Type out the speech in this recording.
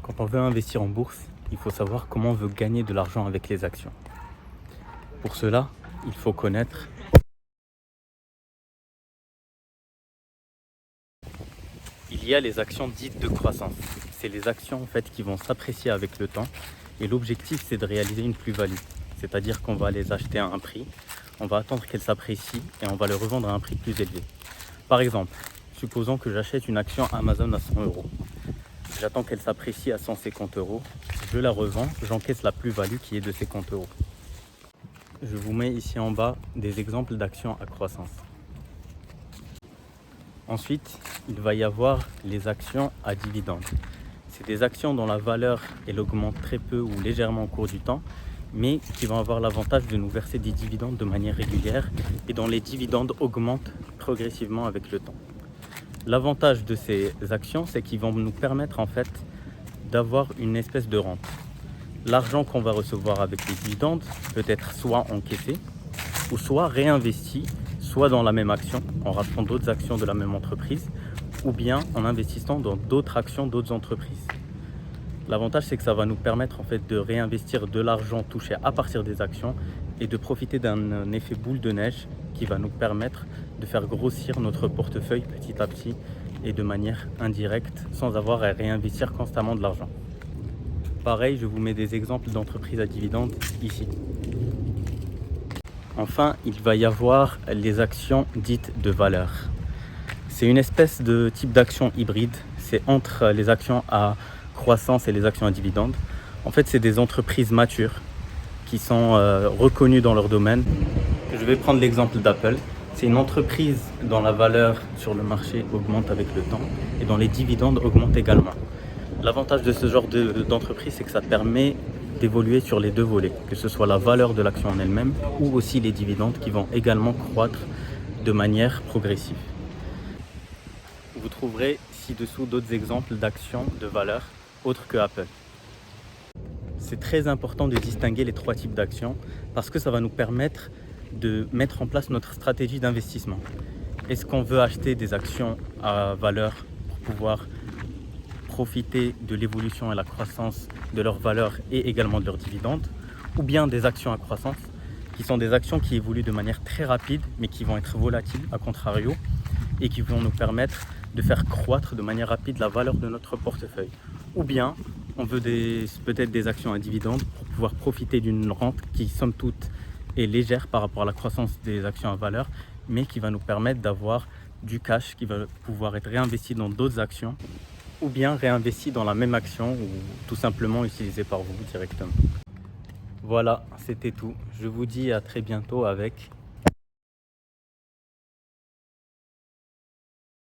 Quand on veut investir en bourse, il faut savoir comment on veut gagner de l'argent avec les actions. Pour cela, il faut connaître il y a les actions dites de croissance. C'est les actions en fait qui vont s'apprécier avec le temps et l'objectif c'est de réaliser une plus-value. C'est-à-dire qu'on va les acheter à un prix, on va attendre qu'elles s'apprécient et on va les revendre à un prix plus élevé. Par exemple, supposons que j'achète une action Amazon à 100 €. J'attends qu'elle s'apprécie à 150 €, je la revends, j'encaisse la plus-value qui est de 50 €. Je vous mets ici en bas des exemples d'actions à croissance. Ensuite, il va y avoir les actions à dividendes. C'est des actions dont la valeur elle augmente très peu ou légèrement au cours du temps, mais qui vont avoir l'avantage de nous verser des dividendes de manière régulière et dont les dividendes augmentent progressivement avec le temps. L'avantage de ces actions, c'est qu'ils vont nous permettre en fait d'avoir une espèce de rente. L'argent qu'on va recevoir avec les dividendes peut être soit encaissé ou soit réinvesti, soit dans la même action, en rachetant d'autres actions de la même entreprise, ou bien en investissant dans d'autres actions d'autres entreprises. L'avantage, c'est que ça va nous permettre en fait de réinvestir de l'argent touché à partir des actions et de profiter d'un effet boule de neige qui va nous permettre de faire grossir notre portefeuille petit à petit et de manière indirecte sans avoir à réinvestir constamment de l'argent. Pareil, je vous mets des exemples d'entreprises à dividendes ici. Enfin, il va y avoir les actions dites de valeur. C'est une espèce de type d'action hybride. C'est entre les actions à croissance et les actions à dividendes. En fait, c'est des entreprises matures qui sont reconnues dans leur domaine. Je vais prendre l'exemple d'Apple. C'est une entreprise dont la valeur sur le marché augmente avec le temps et dont les dividendes augmentent également. L'avantage de ce genre d'entreprise, c'est que ça permet d'évoluer sur les deux volets, que ce soit la valeur de l'action en elle-même ou aussi les dividendes qui vont également croître de manière progressive. Vous trouverez ci-dessous d'autres exemples d'actions de valeur autres que Apple. C'est très important de distinguer les trois types d'actions parce que ça va nous permettre de mettre en place notre stratégie d'investissement. Est-ce qu'on veut acheter des actions à valeur pour pouvoir profiter de l'évolution et la croissance de leur valeur et également de leurs dividendes, ou bien des actions à croissance, qui sont des actions qui évoluent de manière très rapide, mais qui vont être volatiles à contrario, et qui vont nous permettre de faire croître de manière rapide la valeur de notre portefeuille. Ou bien, on veut peut-être des actions à dividendes pour pouvoir profiter d'une rente qui, somme toute, est légère par rapport à la croissance des actions à valeur, mais qui va nous permettre d'avoir du cash qui va pouvoir être réinvesti dans d'autres actions ou bien réinvesti dans la même action ou tout simplement utilisé par vous directement. Voilà, c'était tout. Je vous dis à très bientôt avec